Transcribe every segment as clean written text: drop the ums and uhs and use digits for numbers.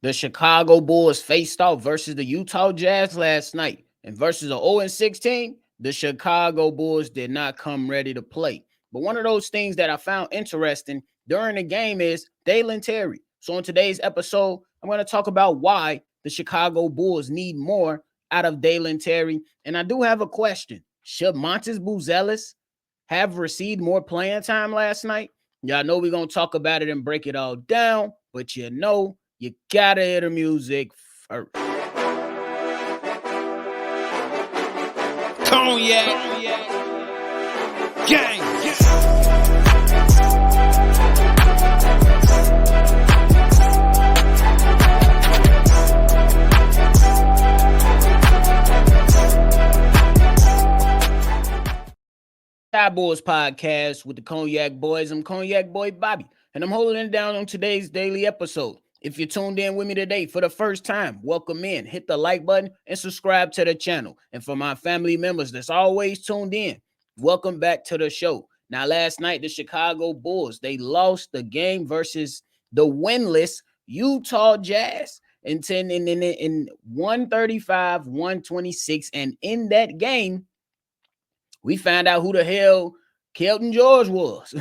The Chicago Bulls faced off versus the Utah Jazz last night. And versus the 0-16, the Chicago Bulls did not come ready to play. But one of those things that I found interesting during the game is Dalen Terry. So in today's episode, I'm going to talk about why the Chicago Bulls need more out of Dalen Terry. And I do have a question. Should Montes Buzelis have received more playing time last night? Y'all know we're going to talk about it and break it all down. But you gotta hear the music first. Cognac gang. Boys podcast with the Cognac Boys. I'm Cognac Boy Bobby, and I'm holding it down on today's daily episode. If you tuned in with me today for the first time, welcome in. Hit the like button and subscribe to the channel. And for my family members that's always tuned in, welcome back to the show. Now, last night, the Chicago Bulls, they lost the game versus the winless Utah Jazz in 135-126. And in that game, we found out who the hell Kelton George was.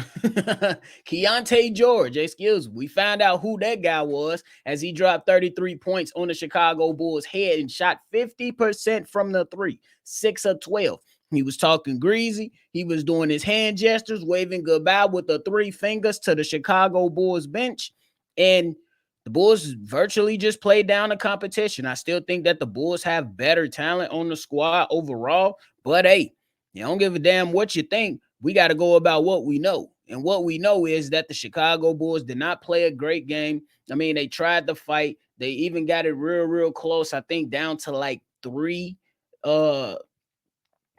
Keontae George, excuse me. We found out who that guy was as he dropped 33 points on the Chicago Bulls' head and shot 50% from the three, 6 of 12. He was talking greasy. He was doing his hand gestures, waving goodbye with the 3 fingers to the Chicago Bulls bench. And the Bulls virtually just played down the competition. I still think that the Bulls have better talent on the squad overall. But hey, you don't give a damn what you think. We got to go about what we know. And what we know is that the Chicago Bulls did not play a great game. I mean, they tried to fight. They even got it real close, I think, down to like 3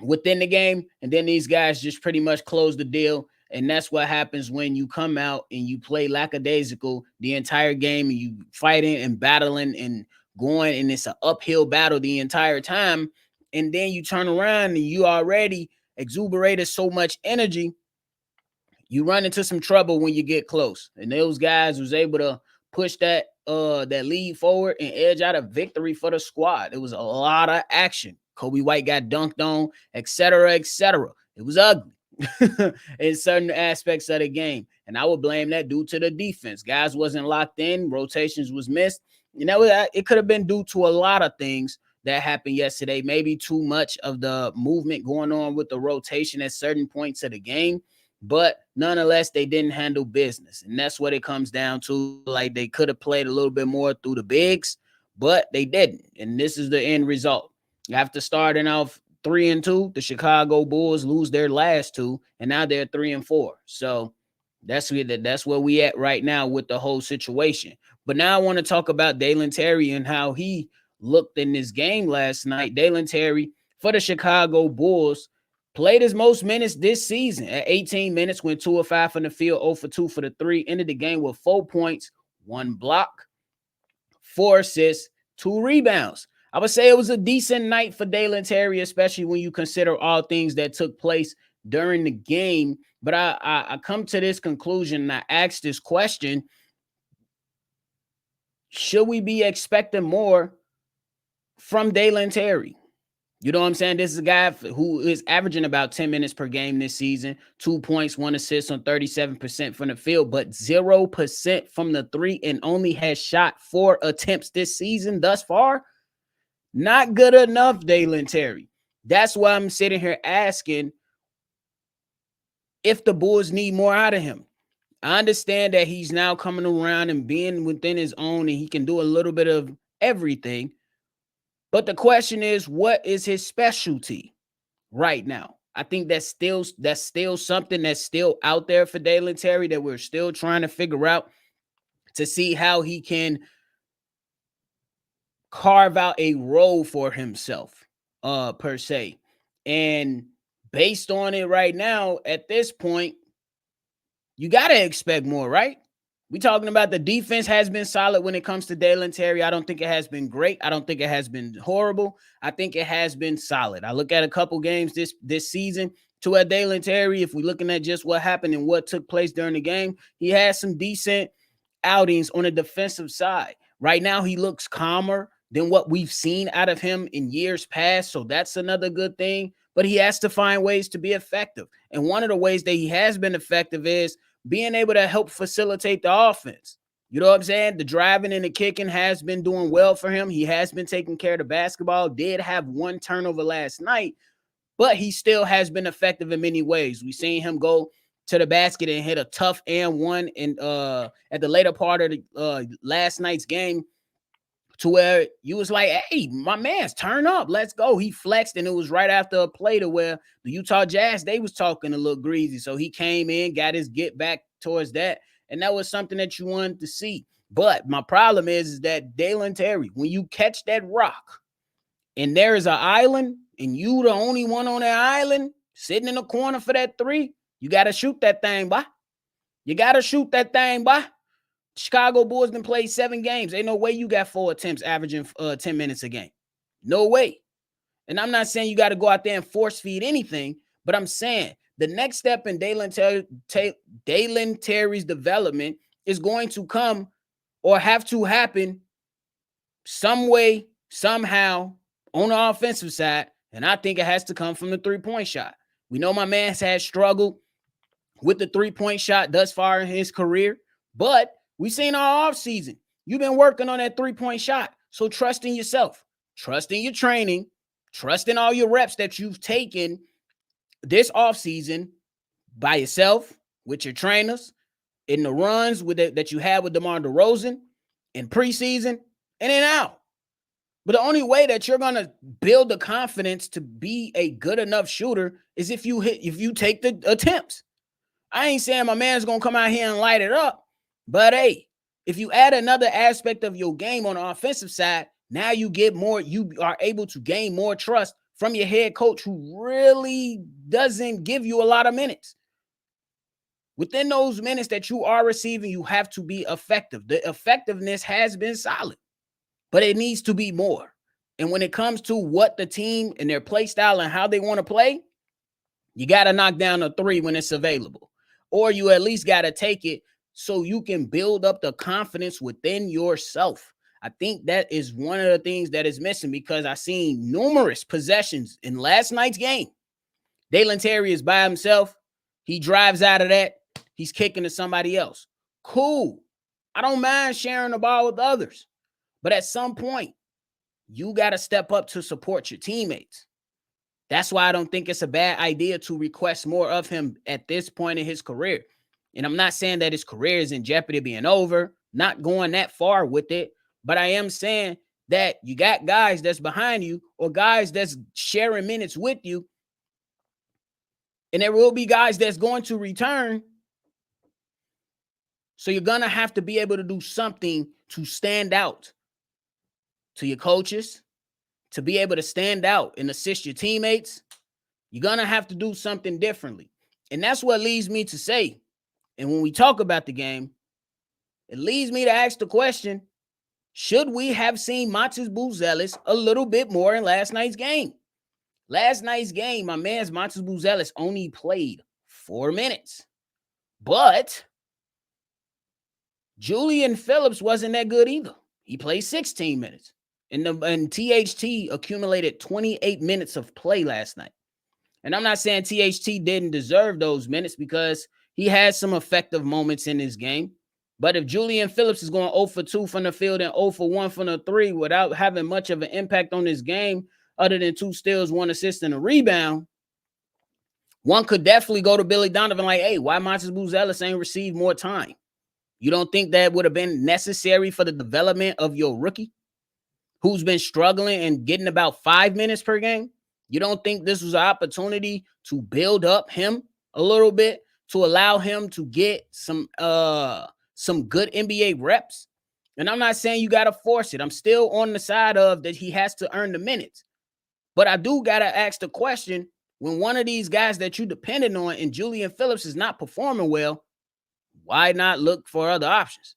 within the game. And then these guys just pretty much closed the deal. And that's what happens when you come out and you play lackadaisical the entire game and you fighting and battling and going, and it's an uphill battle the entire time. And then you turn around and you already exuberated so much energy, you run into some trouble when you get close. And those guys was able to push that lead forward and edge out a victory for the squad. It was a lot of action. Kobe White got dunked on, etc., etc. It was ugly in certain aspects of the game. And I would blame that due to the defense. Guys wasn't locked in, rotations was missed. And it could have been due to a lot of things that happened yesterday. Maybe too much of the movement going on with the rotation at certain points of the game. But nonetheless, they didn't handle business. And that's what it comes down to. Like, they could have played a little bit more through the bigs, but they didn't. And this is the end result. After starting off 3-2, the Chicago Bulls lose their last 2, and now they're 3-4. So that's where we at right now with the whole situation. But now I want to talk about Dalen Terry and how he looked in this game last night. Dalen Terry for the Chicago Bulls played his most minutes this season at 18 minutes, went 2 of 5 from the field, 0 for 2 for the 3, ended the game with 4 points, 1 block, 4 assists, 2 rebounds. I would say it was a decent night for Dalen Terry, especially when you consider all things that took place during the game. But I come to this conclusion and I ask this question: should we be expecting more from Dalen Terry? You know what I'm saying? This is a guy who is averaging about 10 minutes per game this season, 2 points, 1 assist on 37% from the field, but 0% from the 3, and only has shot 4 attempts this season thus far. Not good enough, Dalen Terry. That's why I'm sitting here asking if the Bulls need more out of him. I understand that he's now coming around and being within his own, and he can do a little bit of everything. But the question is, what is his specialty right now? I think that's still something that's still out there for Dalen Terry that we're still trying to figure out to see how he can carve out a role for himself, per se. And based on it right now, at this point, you got to expect more, right? We talking about the defense has been solid when it comes to Dalen Terry. I don't think it has been great. I don't think it has been horrible. I think it has been solid. I look at a couple games this season to at Dalen Terry. If we're looking at just what happened and what took place during the game, he had some decent outings on the defensive side. Right now, he looks calmer than what we've seen out of him in years past. So that's another good thing. But he has to find ways to be effective. And one of the ways that he has been effective is being able to help facilitate the offense. You know what I'm saying? The driving and the kicking has been doing well for him. He has been taking care of the basketball. Did have one turnover last night, but he still has been effective in many ways. We've seen him go to the basket and hit a tough and one in at the later part of the last night's game, to where you was like, hey, my man's turn up, let's go. He flexed, and it was right after a play to where the Utah Jazz, they was talking a little greasy. So he came in, got his get back towards that, and that was something that you wanted to see. But my problem is that Dalen Terry, when you catch that rock and there is an island and you the only one on that island sitting in the corner for that three, you got to shoot that thing, boy. You got to shoot that thing, boy. Chicago Bulls done played 7 games. Ain't no way you got 4 attempts averaging 10 minutes a game. No way. And I'm not saying you got to go out there and force feed anything, but I'm saying the next step in Dalen Terry's development is going to come or have to happen some way, somehow on the offensive side. And I think it has to come from the three-point shot. We know my man has struggled with the three-point shot thus far in his career, but we've seen all offseason. You've been working on that three-point shot. So trust in yourself, trust in your training, trust in all your reps that you've taken this offseason by yourself, with your trainers, in the runs that you had with DeMar DeRozan in preseason, in and out. But the only way that you're going to build the confidence to be a good enough shooter is if you take the attempts. I ain't saying my man's going to come out here and light it up, but hey, if you add another aspect of your game on the offensive side, now you are able to gain more trust from your head coach, who really doesn't give you a lot of minutes. Within those minutes that you are receiving, you have to be effective. The effectiveness has been solid, but it needs to be more. And when it comes to what the team and their play style and how they want to play, you got to knock down a three when it's available, or you at least got to take it so you can build up the confidence within yourself. I think that is one of the things that is missing, because I've seen numerous possessions in last night's game. Dalen Terry is by himself. He drives out of that. He's kicking to somebody else. Cool. I don't mind sharing the ball with others. But at some point, you got to step up to support your teammates. That's why I don't think it's a bad idea to request more of him at this point in his career. And I'm not saying that his career is in jeopardy of being over, not going that far with it. But I am saying that you got guys that's behind you, or guys that's sharing minutes with you. And there will be guys that's going to return. So you're going to have to be able to do something to stand out to your coaches, to be able to stand out and assist your teammates. You're going to have to do something differently. And that's what leads me to say, and when we talk about the game, it leads me to ask the question, should we have seen Matas Buzelis a little bit more in last night's game? Last night's game, my man's Matas Buzelis only played 4 minutes. But Julian Phillips wasn't that good either. He played 16 minutes. And THT accumulated 28 minutes of play last night. And I'm not saying THT didn't deserve those minutes, because he had some effective moments in this game. But if Julian Phillips is going 0 for 2 from the field and 0 for 1 from the 3 without having much of an impact on this game, other than 2 steals, 1 assist, and a rebound, one could definitely go to Billy Donovan like, hey, why Matas Buzelis ain't received more time? You don't think that would have been necessary for the development of your rookie, who's been struggling and getting about 5 minutes per game? You don't think this was an opportunity to build up him a little bit, to allow him to get some good NBA reps? And I'm not saying you got to force it. I'm still on the side of that he has to earn the minutes. But I do got to ask the question, when one of these guys that you depended on and Julian Phillips is not performing well, why not look for other options?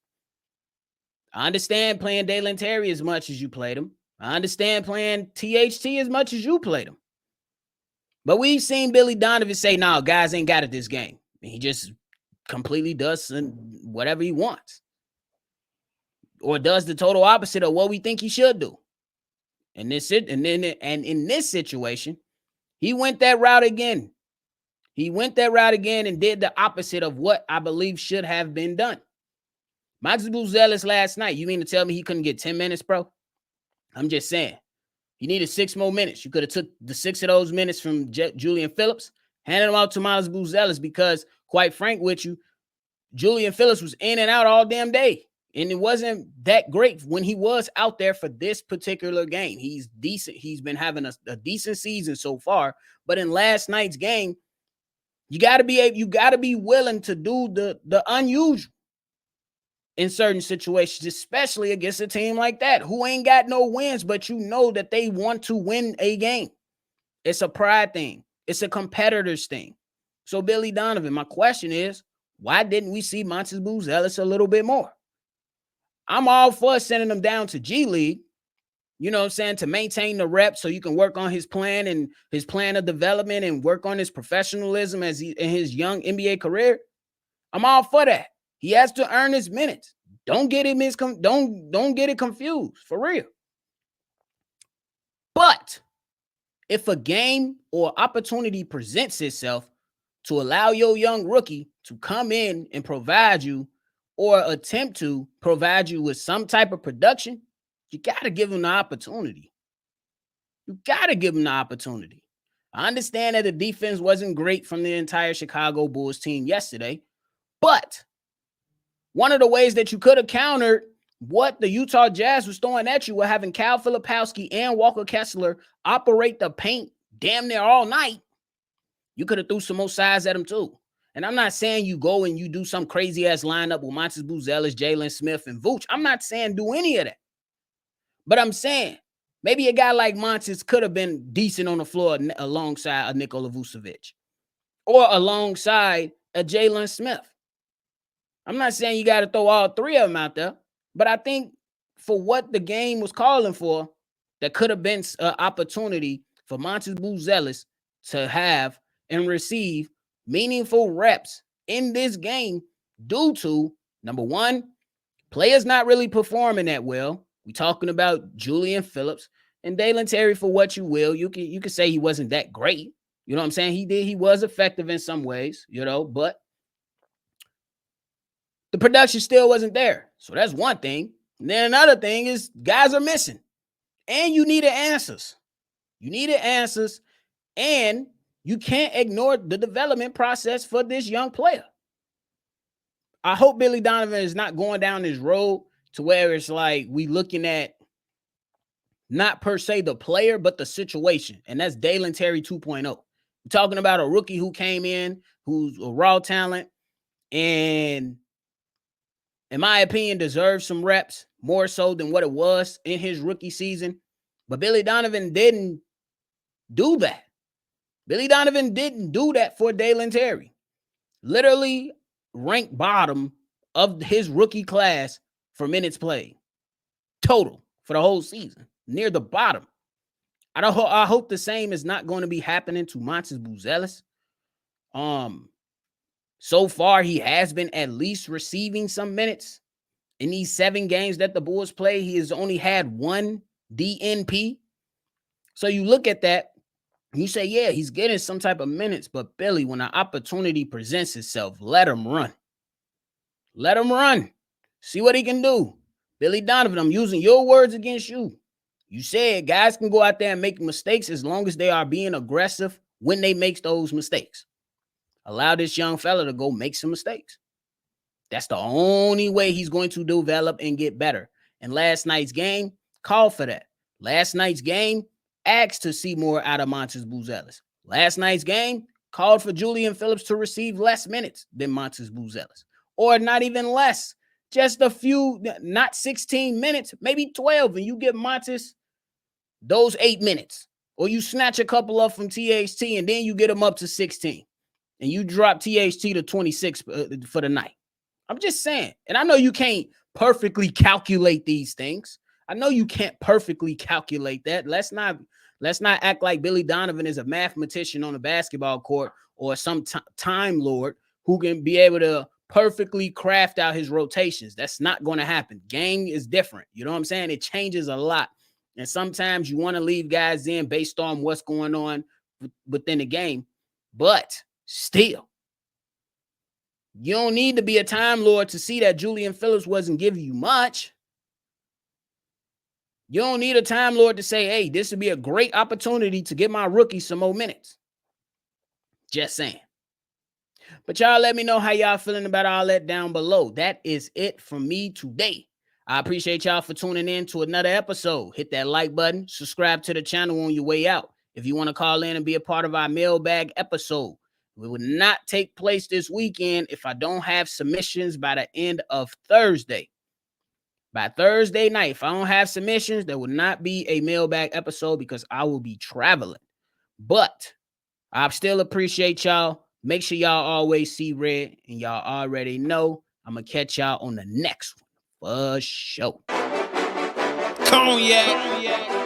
I understand playing Dalen Terry as much as you played him. I understand playing THT as much as you played him. But we've seen Billy Donovan say, no, guys ain't got it this game. He just completely does whatever he wants. or does the total opposite of what we think he should do. And in this situation, he went that route again. He went that route again and did the opposite of what I believe should have been done. Montes Buzelis last night, you mean to tell me he couldn't get 10 minutes, bro? I'm just saying. He needed 6 more minutes. You could have took the 6 of those minutes from Julian Phillips, handed them out to Montes Buzelis because, quite frank with you, Julian Phillips was in and out all damn day. And it wasn't that great when he was out there for this particular game. He's decent. He's been having a decent season so far. But in last night's game, you got to be willing to do the unusual in certain situations, especially against a team like that who ain't got no wins, but you know that they want to win a game. It's a pride thing. It's a competitor's thing. So Billy Donovan, my question is, why didn't we see Montes Buzelis a little bit more? I'm all for sending him down to G League, you know what I'm saying, to maintain the reps so you can work on his plan and his plan of development and work on his professionalism in his young NBA career. I'm all for that. He has to earn his minutes. Don't get it confused, for real. But if a game or opportunity presents itself to allow your young rookie to come in and provide you or attempt to provide you with some type of production, you got to give him the opportunity. You got to give him the opportunity. I understand that the defense wasn't great from the entire Chicago Bulls team yesterday, but one of the ways that you could have countered what the Utah Jazz was throwing at you was having Cal Filipowski and Walker Kessler operate the paint damn near all night. You could have threw some more size at them too. And I'm not saying you go and you do some crazy-ass lineup with Montes Buzelis, Jalen Smith, and Vooch. I'm not saying do any of that. But I'm saying maybe a guy like Montes could have been decent on the floor alongside a Nikola Vucevic or alongside a Jalen Smith. I'm not saying you got to throw all 3 of them out there, but I think for what the game was calling for, there could have been an opportunity for Montes Buzelis to have and receive meaningful reps in this game due to, number one, players not really performing that well. We're talking about Julian Phillips and Dalen Terry for what you will. You can say he wasn't that great. You know what I'm saying? He was effective in some ways, you know, but the production still wasn't there. So that's one thing. And then another thing is guys are missing. And you needed answers. You needed answers. And you can't ignore the development process for this young player. I hope Billy Donovan is not going down this road to where it's like we looking at not per se the player, but the situation. And that's Dalen Terry 2.0. We're talking about a rookie who came in, who's a raw talent, and in my opinion, deserves some reps more so than what it was in his rookie season. But Billy Donovan didn't do that. Billy Donovan didn't do that for Dalen Terry. Literally ranked bottom of his rookie class for minutes played. Total for the whole season. Near the bottom. I hope the same is not going to be happening to Montes Buzelis. So far, he has been at least receiving some minutes. In these 7 games that the Bulls play, he has only had 1 DNP. So you look at that, you say, yeah, he's getting some type of minutes. But Billy, when an opportunity presents itself, let him run. Let him run. See what he can do. Billy Donovan, I'm using your words against you. You said guys can go out there and make mistakes as long as they are being aggressive when they make those mistakes. Allow this young fella to go make some mistakes. That's the only way he's going to develop and get better. And last night's game called for that. Last night's game asked to see more out of Montes Buzelis. Last night's game called for Julian Phillips to receive less minutes than Montes Buzelis. Or not even less. Just a few, not 16 minutes, maybe 12, and you give Montes those 8 minutes. Or you snatch a couple up from THT, and then you get them up to 16. And you drop THT to 26 for the night. I'm just saying. And I know you can't perfectly calculate these things. I know you can't perfectly calculate that. Let's not act like Billy Donovan is a mathematician on a basketball court or some time lord who can be able to perfectly craft out his rotations. That's not going to happen. Game is different. You know what I'm saying? It changes a lot. And sometimes you want to leave guys in based on what's going on within the game. But still, you don't need to be a Time Lord to see that Julian Phillips wasn't giving you much. You don't need a Time Lord to say, hey, this would be a great opportunity to get my rookie some more minutes. Just saying. But y'all let me know how y'all feeling about all that down below. That is it from me today. I appreciate y'all for tuning in to another episode. Hit that like button. Subscribe to the channel on your way out. If you want to call in and be a part of our mailbag episode, it will not take place this weekend if I don't have submissions by the end of Thursday. By Thursday night, if I don't have submissions, there will not be a mailbag episode because I will be traveling. But I still appreciate y'all. Make sure y'all always see red, and y'all already know I'm going to catch y'all on the next one for sure. Cognac.